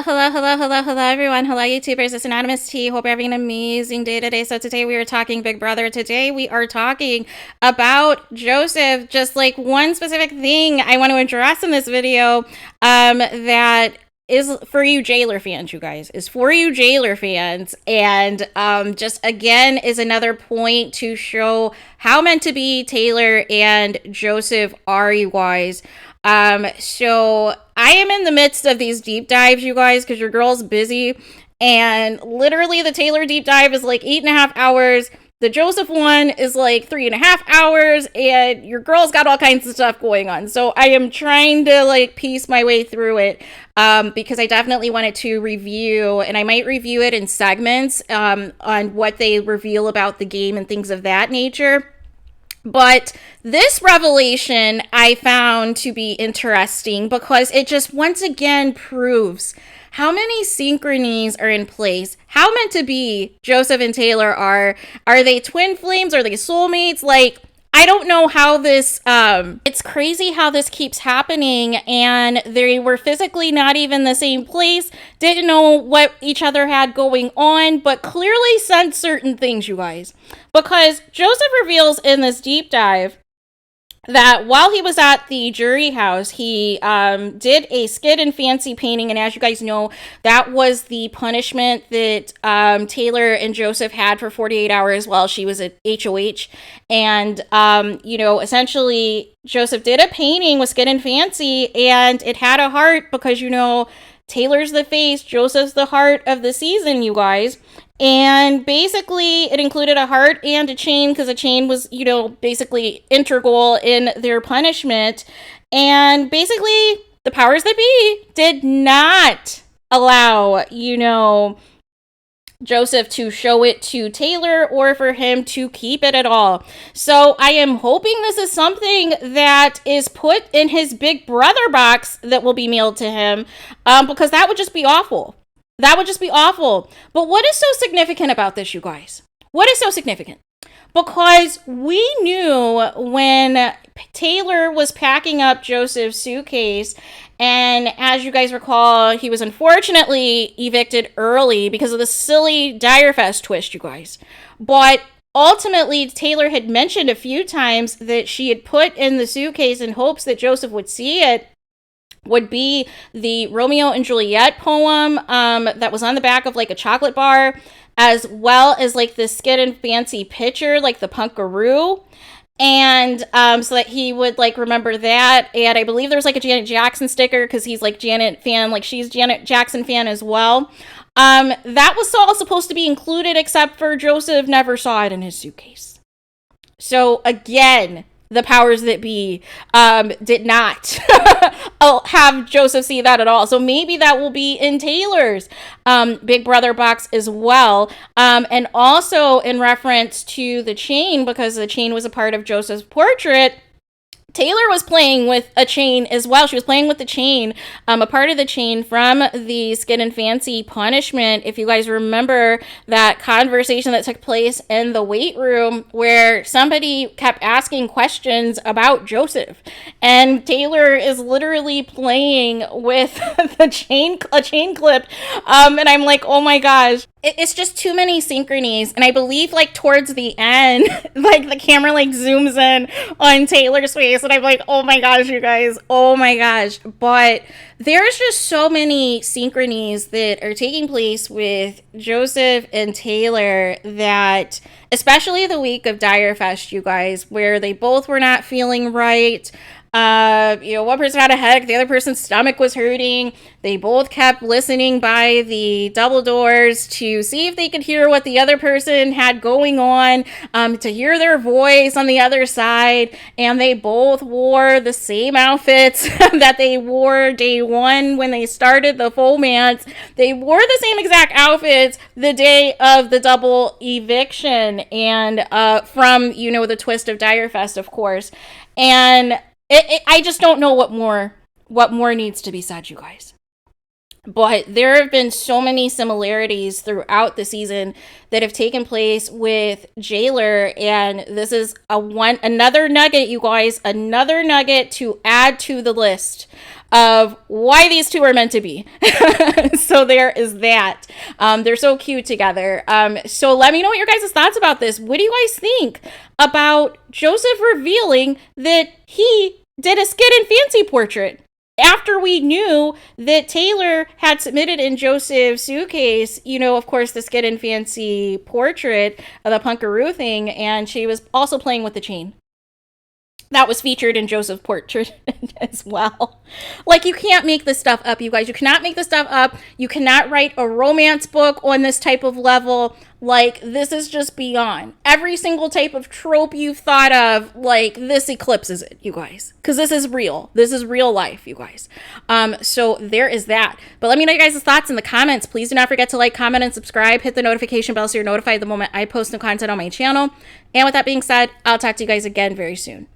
Hello, everyone. Hello, YouTubers. It's Anonymous T. Hope you're having an amazing day today. So today we are talking Big Brother. Today we are talking about Joseph. Just like one specific thing I want to address in this video that is for you Jailer fans, you guys. Is for you Jailer fans. And just again is another point to show how meant to be Taylor and Joseph are, you guys. So I am in the midst of these deep dives, you guys, because your girl's busy. And literally the Taylor deep dive is like 8.5 hours. The Joseph one is like 3.5 hours, and your girl's got all kinds of stuff going on. So I am trying to like piece my way through it because I definitely wanted to review, and I might review it in segments on what they reveal about the game and things of that nature. But this revelation I found to be interesting because it just once again proves how many synchronies are in place. How meant to be Joseph and Taylor are. Are they twin flames? Are they soulmates? Like, I don't know how this, it's crazy how this keeps happening, and they were physically not even the same place, didn't know what each other had going on, but clearly sensed certain things, you guys. Because Joseph reveals in this deep dive that while he was at the jury house, he did a skid and fancy painting. And as you guys know, that was the punishment that Taylor and Joseph had for 48 hours while she was at HOH. And, you know, essentially, Joseph did a painting with skid and fancy, and it had a heart because, you know, Taylor's the face, Joseph's the heart of the season, you guys. And basically, it included a heart and a chain because a chain was, you know, basically integral in their punishment. And basically, the powers that be did not allow, you know, Joseph to show it to Taylor or for him to keep it at all. So I am hoping this is something that is put in his Big Brother box that will be mailed to him because that would just be awful. That would just be awful. But what is so significant about this, you guys? What is so significant? Because we knew when Taylor was packing up Joseph's suitcase, and as you guys recall, he was unfortunately evicted early because of the silly Direfest twist, you guys. But ultimately, Taylor had mentioned a few times that she had put in the suitcase in hopes that Joseph would see it would be the Romeo and Juliet poem that was on the back of like a chocolate bar, as well as like the skid and fancy picture, like the punkaroo. And so that he would like remember that. And I believe there was like a Janet Jackson sticker because he's like Janet fan, like she's Janet Jackson fan as well. That was all supposed to be included, except for Joseph never saw it in his suitcase. So again, the powers that be did not have Joseph see that at all. So maybe that will be in Taylor's Big Brother box as well. And also in reference to the chain, because the chain was a part of Joseph's portrait, Taylor was playing with a chain as well. She was playing with the chain, a part of the chain from the Skid and Fancy punishment. If you guys remember that conversation that took place in the weight room where somebody kept asking questions about Joseph, and Taylor is literally playing with a chain clip, and I'm like, oh my gosh. It's just too many synchronies. And I believe like towards the end, like the camera like zooms in on Taylor's face, and I'm like, oh my gosh, you guys, oh my gosh. But there's just so many synchronies that are taking place with Joseph and Taylor that, especially the week of Direfest, you guys, where they both were not feeling right. You know, one person had a headache, the other person's stomach was hurting. They both kept listening by the double doors to see if they could hear what the other person had going on, to hear their voice on the other side. And they both wore the same outfits that they wore day one when they started the Fomance. They wore the same exact outfits the day of the double eviction, and from, you know, the twist of Direfest, of course. And I just don't know what more needs to be said, you guys. But there have been so many similarities throughout the season that have taken place with Jailer, and this is another nugget, you guys, another nugget to add to the list of why these two are meant to be. So there is that. They're so cute together. So let me know what your guys' thoughts about this. What do you guys think about Joseph revealing that he did a Skid and Fancy portrait after we knew that Taylor had submitted in Joseph's suitcase, you know, of course, the Skid and Fancy portrait of the Punkaroo thing, and she was also playing with the chain. That was featured in Joseph's portrait as well. Like, you can't make this stuff up, you guys. You cannot make this stuff up. You cannot write a romance book on this type of level. Like, this is just beyond. Every single type of trope you've thought of, like, this eclipses it, you guys. Because this is real. This is real life, you guys. So there is that. But let me know your guys' thoughts in the comments. Please do not forget to like, comment, and subscribe. Hit the notification bell so you're notified the moment I post new content on my channel. And with that being said, I'll talk to you guys again very soon.